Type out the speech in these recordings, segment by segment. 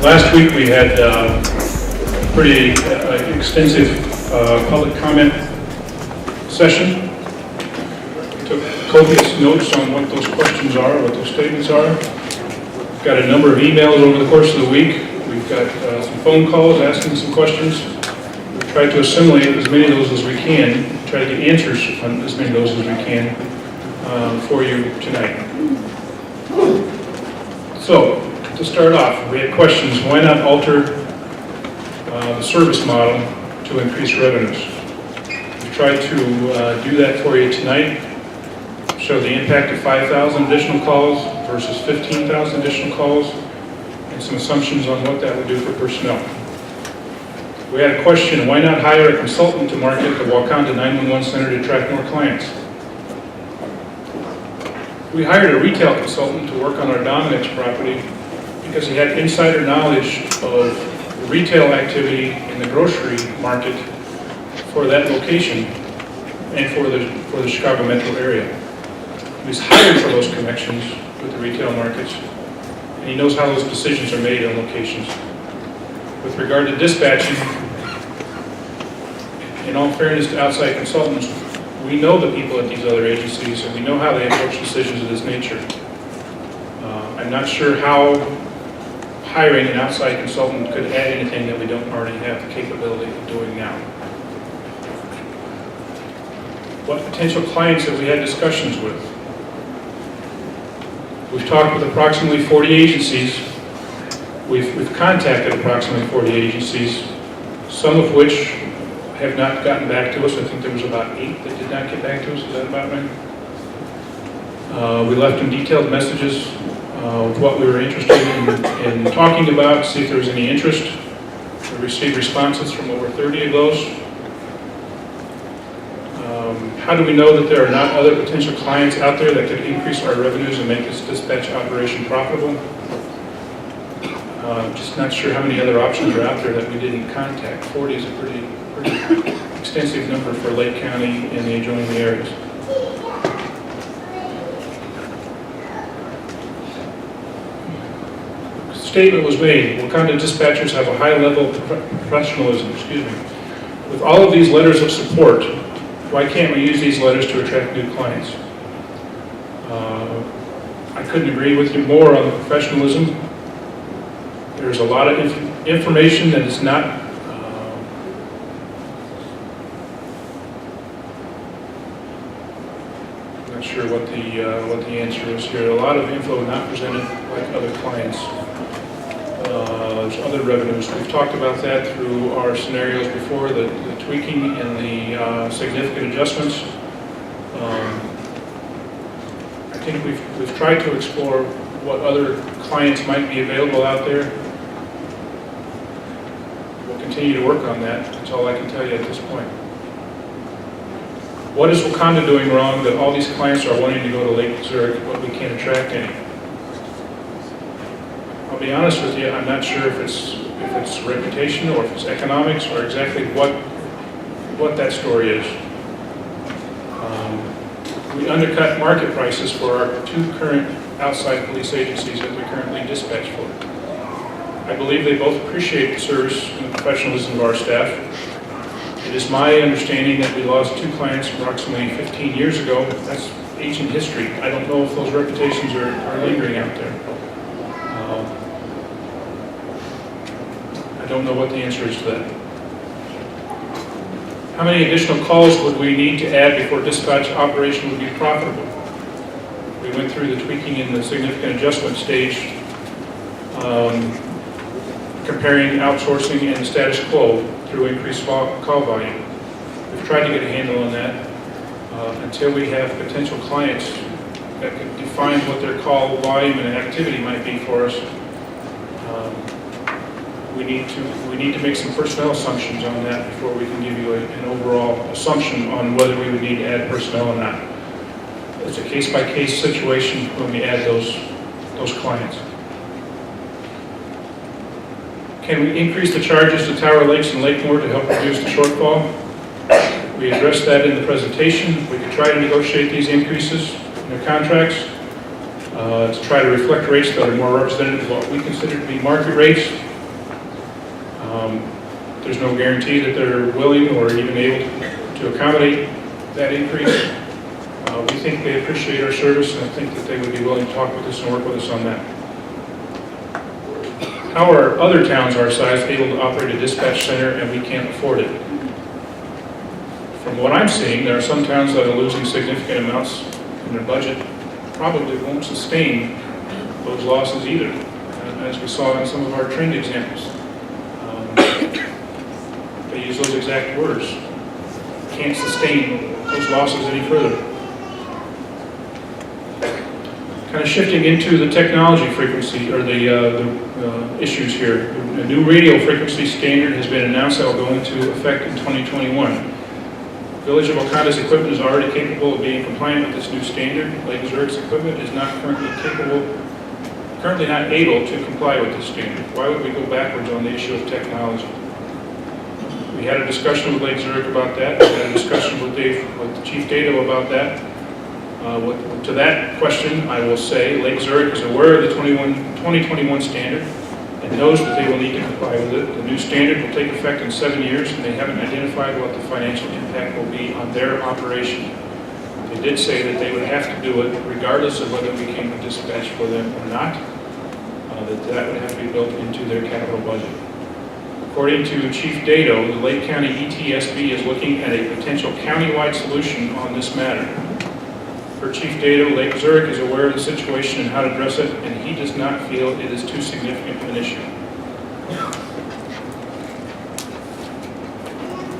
Last week we had a pretty extensive public comment session. We took copious notes on what those questions are, what those statements are. We've got a number of emails over the course of the week. We've got some phone calls asking some questions. We've tried to assimilate as many of those as we can, try to get answers on as many of those as we can for you tonight. So, to start off, we had questions. Why not alter the service model to increase revenues? We tried to do that for you tonight. Show the impact of 5,000 additional calls versus 15,000 additional calls, and some assumptions on what that would do for personnel. We had a question, why not hire a consultant to market the Wauconda 911 Center to attract more clients? We hired a retail consultant to work on our Dominic's property because he had insider knowledge of the retail activity in the grocery market for that location and for the Chicago metro area. He was hired for those connections with the retail markets, and he knows how those decisions are made on locations. With regard to dispatching, in all fairness to outside consultants, we know the people at these other agencies and we know how they approach decisions of this nature. I'm not sure how hiring an outside consultant could add anything that we don't already have the capability of doing now. What potential clients have we had discussions with? We've talked with approximately 40 agencies. We've contacted approximately 40 agencies, some of which have not gotten back to us. I think there was about 8 that did not get back to us. Is that about right? We left them detailed messages with what we were interested in talking about, to see if there was any interest. We received responses from over 30 of those. How do we know that there are not other potential clients out there that could increase our revenues and make this dispatch operation profitable? Just not sure how many other options are out there that we didn't contact. 40 is a pretty extensive number for Lake County and the adjoining areas. Statement was made, Wauconda dispatchers have a high level of professionalism, With all of these letters of support, why can't we use these letters to attract new clients? I couldn't agree with you more on the professionalism. There's a lot of information that is not I'm not sure what the answer is here. A lot of info not presented like other clients. There's other revenues. We've talked about that through our scenarios before, the tweaking and the significant adjustments. I think we've tried to explore what other clients might be available out there. We'll continue to work on that. That's all I can tell you at this point. What is Wauconda doing wrong that all these clients are wanting to go to Lake Zurich, but we can't attract any? I'll be honest with you, I'm not sure if it's reputation or if it's economics or exactly what that story is. We undercut market prices for our 2 current outside police agencies that we currently dispatch for. I believe they both appreciate the service and the professionalism of our staff. It is my understanding that we lost 2 clients approximately 15 years ago. That's ancient history. I don't know if those reputations are lingering out there. I don't know what the answer is to that. How many additional calls would we need to add before dispatch operation would be profitable? We went through the tweaking and the significant adjustment stage, comparing outsourcing and the status quo through increased call volume. We've tried to get a handle on that. Until we have potential clients that can define what their call volume and activity might be for us, we need to make some personnel assumptions on that before we can give you an overall assumption on whether we would need to add personnel or not. It's a case-by-case situation when we add those clients. Can we increase the charges to Tower Lakes and Lakemore to help reduce the shortfall? We addressed that in the presentation. We could try to negotiate these increases in their contracts to try to reflect rates that are more representative of what we consider to be market rates. There's no guarantee that they're willing or even able to accommodate that increase. We think they appreciate our service, and I think that they would be willing to talk with us and work with us on that. How are other towns our size able to operate a dispatch center and we can't afford it? From what I'm seeing, there are some towns that are losing significant amounts in their budget, probably won't sustain those losses either, as we saw in some of our trend examples. They use those exact words. Can't sustain those losses any further. Kind of shifting into the technology frequency, or the issues here. A new radio frequency standard has been announced that will go into effect in 2021. Village of Wauconda's equipment is already capable of being compliant with this new standard. Lake Zurich's equipment is not currently not able to comply with this standard. Why would we go backwards on the issue of technology? We had a discussion with Lake Zurich about that. We had a discussion with Chief Dado about that. To that question, I will say Lake Zurich is aware of the 2021 standard and knows that they will need to comply with it. The new standard will take effect in 7 years, and they haven't identified what the financial impact will be on their operation. They did say that they would have to do it regardless of whether we came to dispatch for them or not, that would have to be built into their capital budget. According to Chief Dado, the Lake County ETSB is looking at a potential countywide solution on this matter. For Chief Dado, Lake Zurich is aware of the situation and how to address it, and he does not feel it is too significant an issue.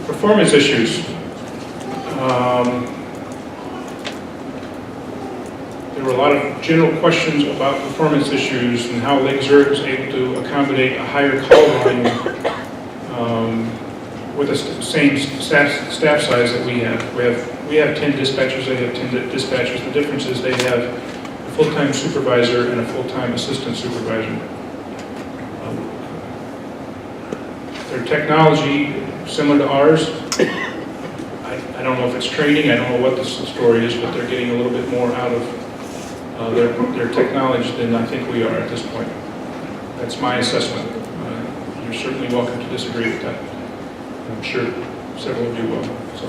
Performance issues. There were a lot of general questions about performance issues and how Lake Zurich was able to accommodate a higher call volume with the same staff size that we have. We have 10 dispatchers, they have 10 dispatchers. The difference is they have a full-time supervisor and a full-time assistant supervisor. Their technology, similar to ours, I don't know if it's training, I don't know what the story is, but they're getting a little bit more out of their technology than I think we are at this point. That's my assessment. You're certainly welcome to disagree with that. I'm sure several of you will. So,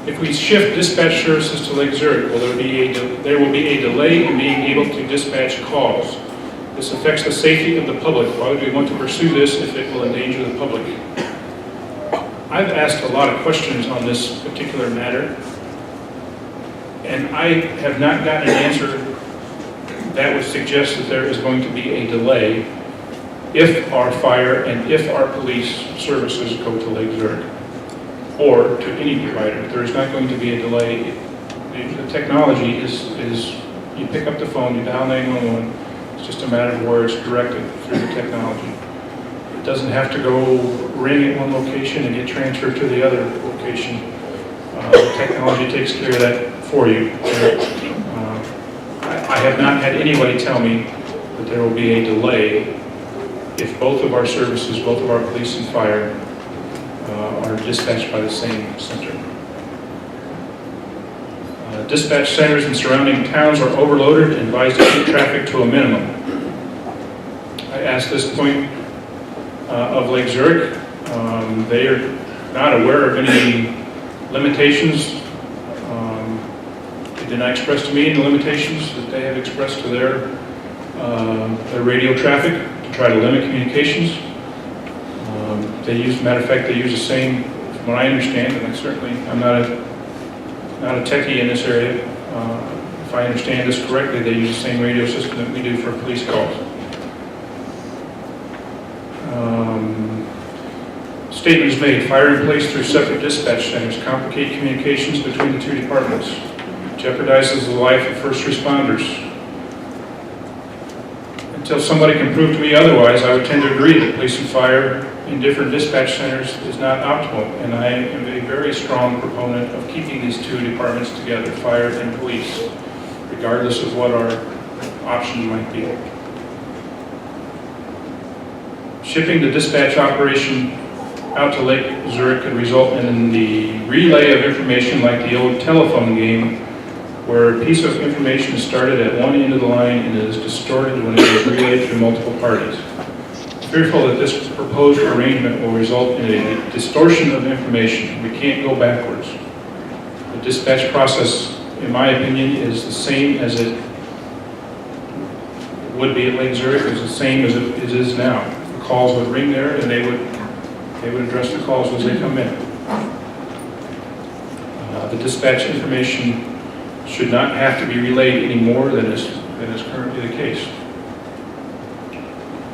if we shift dispatch services to Lake Zurich, there will be a delay in being able to dispatch calls. This affects the safety of the public. Why would we want to pursue this if it will endanger the public? I've asked a lot of questions on this particular matter, and I have not gotten an answer that would suggest that there is going to be a delay if our fire and if our police services go to Lake Zurich or to any provider. There is not going to be a delay. The technology is you pick up the phone, you dial 911. It's just a matter of where it's directed through the technology. It doesn't have to go ring at one location and get transferred to the other location. The technology takes care of that for you. I have not had anybody tell me that there will be a delay if both of our services, both of our police and fire, are dispatched by the same center. Dispatch centers in surrounding towns are overloaded and advised to keep traffic to a minimum. I asked this point of Lake Zurich. They are not aware of any limitations. They did not express to me any limitations that they have expressed to their radio traffic to try to limit communications. Matter of fact, they use the same, from what I understand, and I'm not a techie in this area. If I understand this correctly, they use the same radio system that we do for police calls. Statement is made, fire in place through separate dispatch centers complicate communications between the two departments, jeopardizes the life of first responders. Until somebody can prove to me otherwise, I would tend to agree that police and fire in different dispatch centers is not optimal, and I am a very strong proponent of keeping these two departments together, fire and police, regardless of what our options might be. Shipping the dispatch operation out to Lake Zurich could result in the relay of information like the old telephone game, where a piece of information is started at one end of the line and is distorted when it is relayed through multiple parties. If fearful that this proposed arrangement will result in a distortion of information. We can't go backwards. The dispatch process, in my opinion, is the same as it would be at Lake Zurich, is the same as it is now. The calls would ring there, and they would address the calls as they come in. The dispatch information should not have to be relayed any more than is currently the case.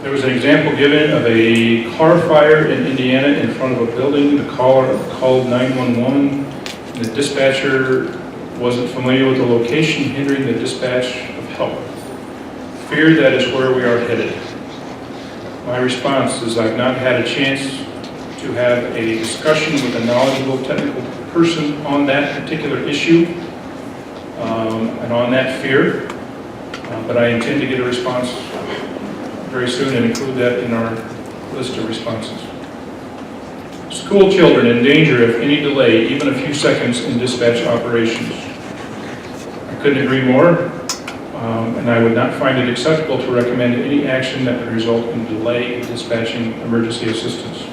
There was an example given of a car fire in Indiana in front of a building. The caller called 911. The dispatcher wasn't familiar with the location, hindering the dispatch of help. Fear that is where we are headed. My response is I've not had a chance to have a discussion with a knowledgeable technical person on that particular issue and on that fear, but I intend to get a response very soon and include that in our list of responses. School children in danger of any delay, even a few seconds in dispatch operations. I couldn't agree more, and I would not find it acceptable to recommend any action that would result in delay in dispatching emergency assistance.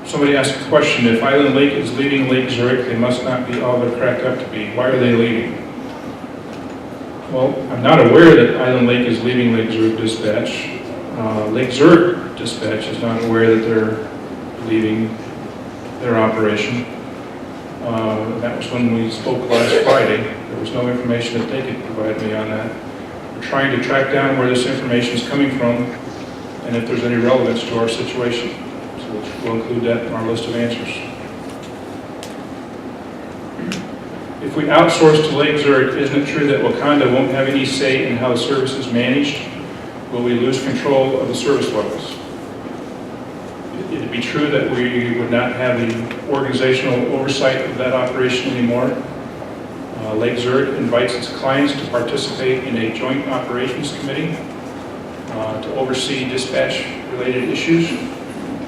Somebody asked a question, if Island Lake is leaving Lake Zurich, they must not be all they're cracked up to be. Why are they leaving? Well, I'm not aware that Island Lake is leaving Lake Zurich dispatch. Lake Zurich dispatch is not aware that they're leaving their operation. That was when we spoke last Friday. There was no information that they could provide me on that. We're trying to track down where this information is coming from and if there's any relevance to our situation. We'll include that in our list of answers. If we outsource to Lake Zurich, isn't it true that Wauconda won't have any say in how the service is managed? Will we lose control of the service levels? It'd be true that we would not have the organizational oversight of that operation anymore. Lake Zurich invites its clients to participate in a joint operations committee to oversee dispatch-related issues.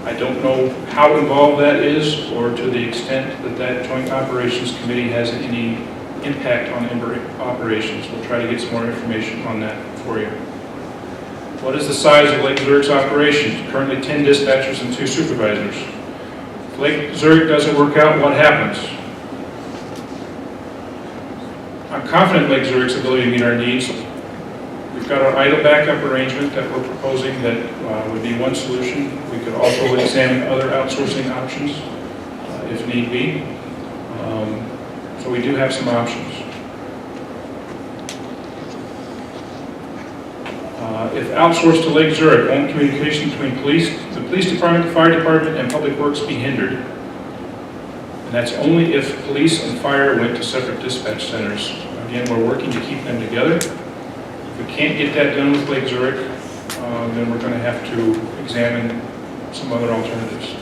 I don't know how involved that is or to the extent that that joint operations committee has any impact on operations. We'll try to get some more information on that for you. What is the size of Lake Zurich's operations? Currently 10 dispatchers and 2 supervisors. If Lake Zurich doesn't work out, what happens? I'm confident in Lake Zurich's ability to meet our needs. We've got our idle backup arrangement that we're proposing that would be one solution. We could also examine other outsourcing options if need be. So we do have some options. If outsourced to Lake Zurich, won't communication between the police department, the fire department, and public works be hindered? And that's only if police and fire went to separate dispatch centers. Again, we're working to keep them together. If we can't get that done with Lake Zurich, then we're going to have to examine some other alternatives.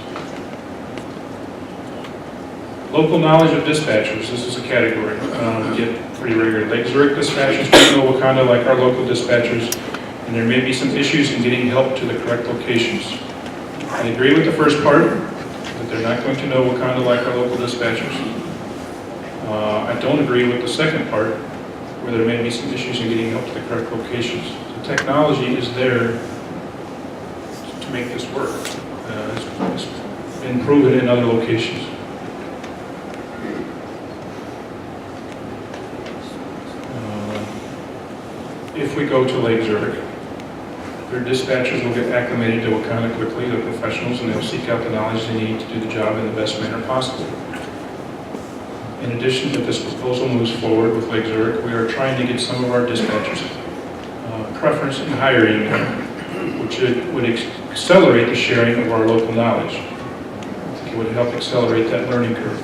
Local knowledge of dispatchers, this is a category we get pretty regularly. Lake Zurich dispatchers don't know Wauconda like our local dispatchers, and there may be some issues in getting help to the correct locations. I agree with the first part, that they're not going to know Wauconda like our local dispatchers. I don't agree with the second part, where there may be some issues in getting help to the correct locations. The technology is there to make this work. It's been proven in other locations. If we go to Lake Zurich, their dispatchers will get acclimated to Wauconda quickly. They're professionals and they'll seek out the knowledge they need to do the job in the best manner possible. In addition, if this proposal moves forward with Lake Zurich, we are trying to get some of our dispatchers preference in hiring them, which would accelerate the sharing of our local knowledge. I think it would help accelerate that learning curve.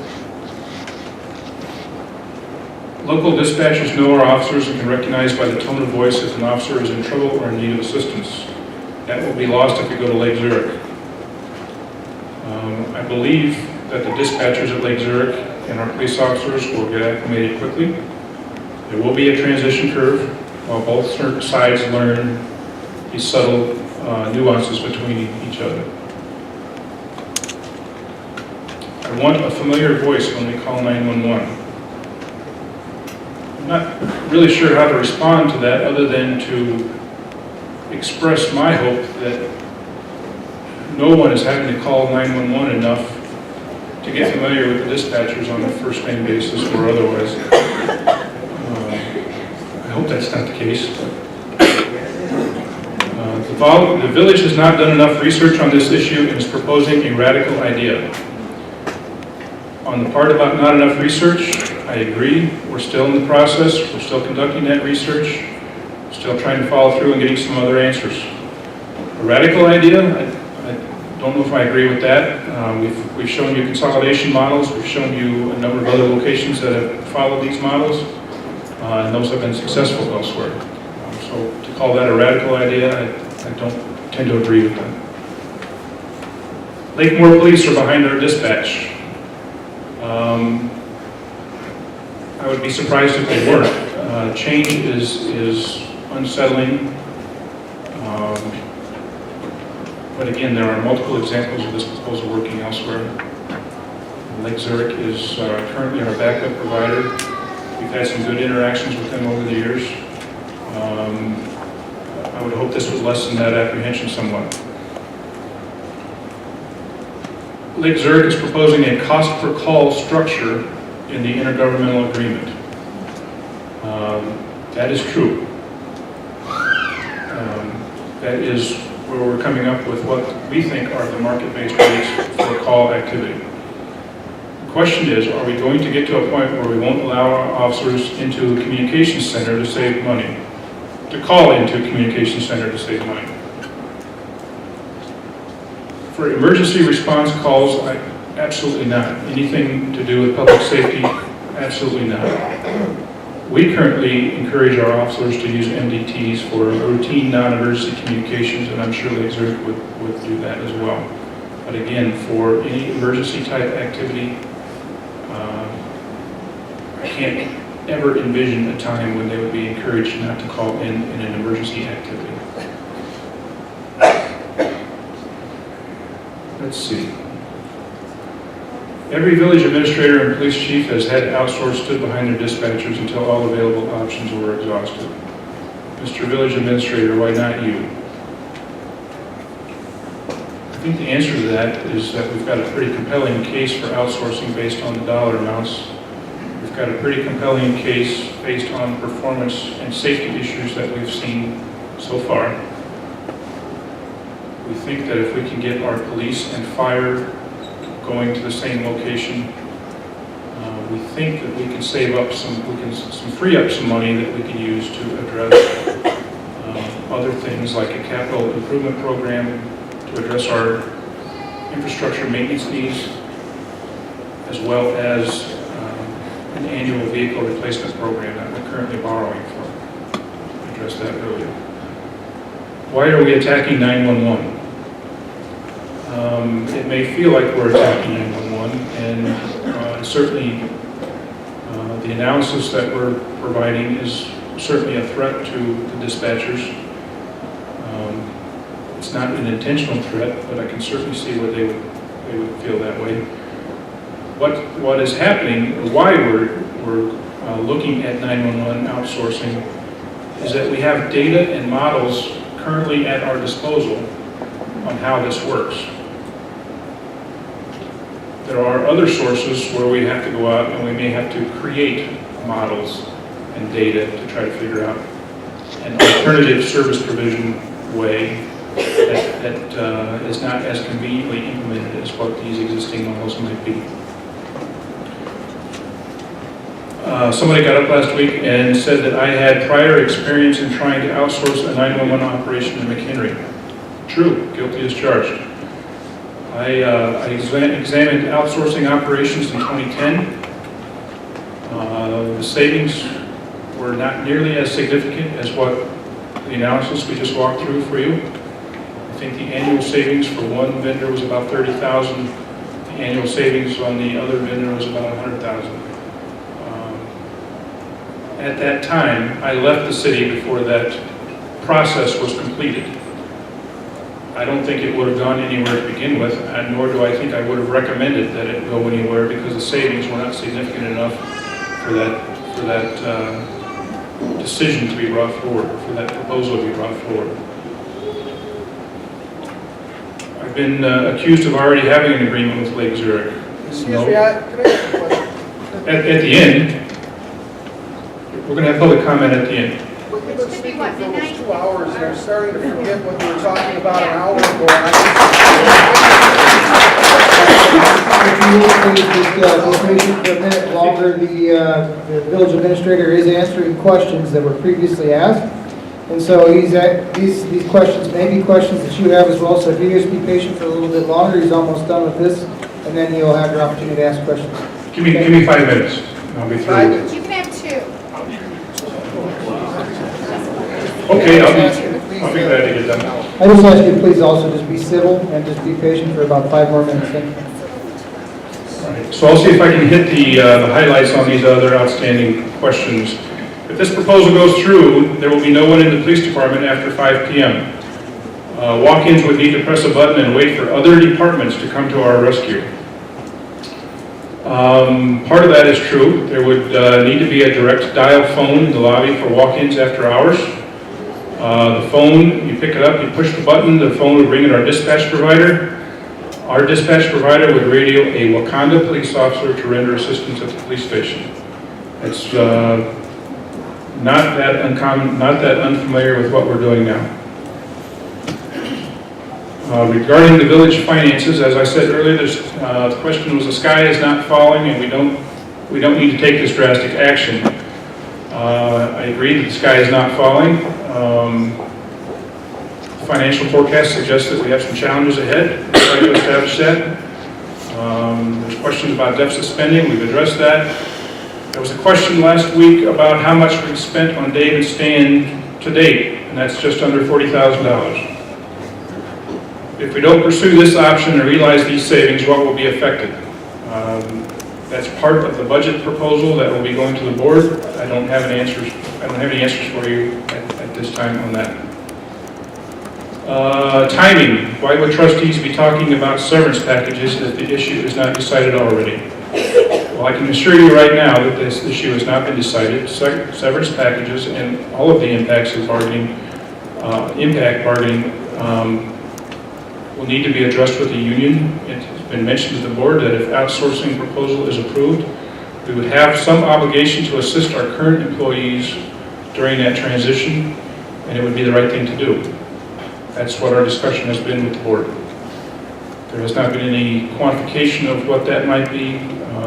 Local dispatchers know our officers and can recognize by the tone of voice if an officer is in trouble or in need of assistance. That will be lost if we go to Lake Zurich. I believe that the dispatchers at Lake Zurich and our police officers will get acclimated quickly. There will be a transition curve while both sides learn these subtle nuances between each other. I want a familiar voice when we call 911. I'm not really sure how to respond to that other than to express my hope that no one is having to call 911 enough to get familiar with the dispatchers on a first-name basis or otherwise. I hope that's not the case. The village has not done enough research on this issue and is proposing a radical idea. On the part about not enough research, I agree. We're still in the process. We're still conducting that research. Still trying to follow through and getting some other answers. A radical idea, I don't know if I agree with that. We've shown you consolidation models. We've shown you a number of other locations that have followed these models, and those have been successful elsewhere. So to call that a radical idea, I don't tend to agree with that. Lakemore Police are behind our dispatch. I would be surprised if they weren't. Change is unsettling. But again, there are multiple examples of this proposal working elsewhere. Lake Zurich is currently our backup provider. We've had some good interactions with them over the years. I would hope this would lessen that apprehension somewhat. Lake Zurich is proposing a cost per call structure in the intergovernmental agreement. That is true. That is where we're coming up with what we think are the market-based rates for call activity. The question is, are we going to get to a point where we won't allow our officers into a communications center to save money? To call into a communications center to save money? For emergency response calls, absolutely not. Anything to do with public safety, absolutely not. We currently encourage our officers to use MDTs for routine non-emergency communications, and I'm sure Lake Zurich would do that as well. But again, for any emergency type activity, I can't ever envision a time when they would be encouraged not to call in an emergency activity. Let's see. Every village administrator and police chief has had outsourced stood behind their dispatchers until all available options were exhausted. Mr. Village Administrator, why not you? I think the answer to that is that we've got a pretty compelling case for outsourcing based on the dollar amounts. We've got a pretty compelling case based on performance and safety issues that we've seen so far. We think that if we can get our police and fire going to the same location, we think that we can save up free up some money that we can use to address other things like a capital improvement program to address our infrastructure maintenance needs, as well as an annual vehicle replacement program that we're currently borrowing for. I addressed that earlier. Why are we attacking 911? It may feel like we're attacking 911, and certainly the analysis that we're providing is certainly a threat to the dispatchers. It's not an intentional threat, but I can certainly see where they would feel that way. What is happening, or why we're looking at 911 outsourcing, is that we have data and models currently at our disposal on how this works. There are other sources where we have to go out and we may have to create models and data to try to figure out an alternative service provision way that is not as conveniently implemented as what these existing models might be. Somebody got up last week and said that I had prior experience in trying to outsource a 911 operation in McHenry. True, guilty as charged. I examined outsourcing operations in 2010. The savings were not nearly as significant as what the analysis we just walked through for you. I think the annual savings for one vendor was about $30,000. The annual savings on the other vendor was about $100,000. At that time, I left the city before that process was completed. I don't think it would have gone anywhere to begin with, and nor do I think I would have recommended that it go anywhere, because the savings were not significant enough for that decision to be brought forward, for that proposal to be brought forward. I've been accused of already having an agreement with Lake Zurich. Excuse me, can I ask a question? At the end, we're going to have public comment at the end. We've been speaking for almost 2 hours, and I'm starting to forget what we were talking about an hour ago. If you will, please just be patient for a minute longer. The village administrator is answering questions that were previously asked. And so these questions may be questions that you have as well. So if you just be patient for a little bit longer, he's almost done with this, and then you'll have your opportunity to ask questions. Give me 5 minutes. I'll be through. You can have 2. Okay, I'll be glad to get done. I just ask you to please also just be civil and just be patient for about 5 more minutes. Thank you. All right, so I'll see if I can hit the highlights on these other outstanding questions. If this proposal goes through, there will be no one in the police department after 5 p.m. Walk-ins would need to press a button and wait for other departments to come to our rescue. Part of that is true. There would need to be a direct dial phone in the lobby for walk-ins after hours. The phone, you pick it up, you push the button, the phone would ring at our dispatch provider. Our dispatch provider would radio a Wauconda police officer to render assistance at the police station. It's not that uncommon, not that unfamiliar with what we're doing now. Regarding the village finances, as I said earlier, the question was the sky is not falling and we don't need to take this drastic action. I agree that the sky is not falling. Financial forecast suggests that we have some challenges ahead. We'll try to establish that. There's questions about deficit spending. We've addressed that. There was a question last week about how much we've spent on Dave and Stan to date, and that's just under $40,000. If we don't pursue this option and realize these savings, what will be affected? That's part of the budget proposal that will be going to the board. I don't have any answers for you at this time on that. Timing. Why would trustees be talking about severance packages if the issue is not decided already? Well, I can assure you right now that this issue has not been decided. Severance packages and all of the impacts of bargaining, will need to be addressed with the union. It's been mentioned to the board that if outsourcing proposal is approved, we would have some obligation to assist our current employees during that transition, and it would be the right thing to do. That's what our discussion has been with the board. There has not been any quantification of what that might be.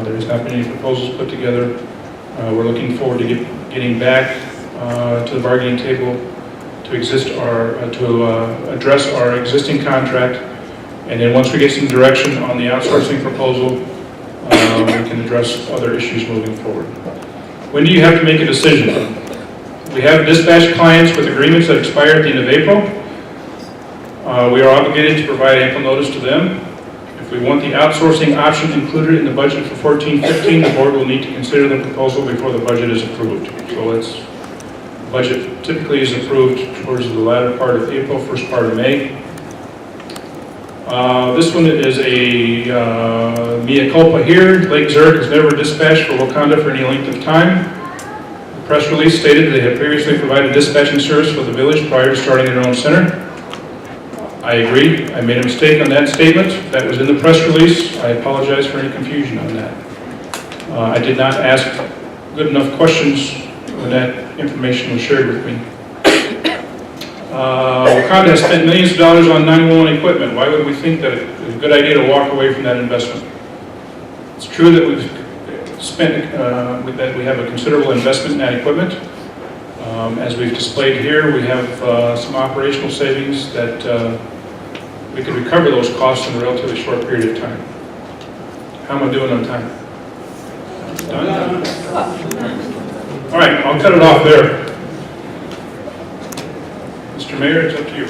There has not been any proposals put together. We're looking forward to getting back to the bargaining table to address our existing contract, and then once we get some direction on the outsourcing proposal, we can address other issues moving forward. When do you have to make a decision? We have dispatch clients with agreements that expire at the end of April. We are obligated to provide ample notice to them. If we want the outsourcing option included in the budget for 14-15, the board will need to consider the proposal before the budget is approved. So budget typically is approved towards the latter part of April, first part of May. This one is a mea culpa here. Lake Zurich has never dispatched for Wauconda for any length of time. The press release stated they had previously provided dispatching service for the village prior to starting their own center. I agree. I made a mistake on that statement. That was in the press release. I apologize for any confusion on that. I did not ask good enough questions when that information was shared with me. Wauconda has spent millions of dollars on 911 equipment. Why would we think that it's a good idea to walk away from that investment? It's true that we've spent, that we have a considerable investment in that equipment. As we've displayed here, we have some operational savings that we could recover those costs in a relatively short period of time. How am I doing on time? Done? All right, I'll cut it off there. Mr. Mayor, it's up to you.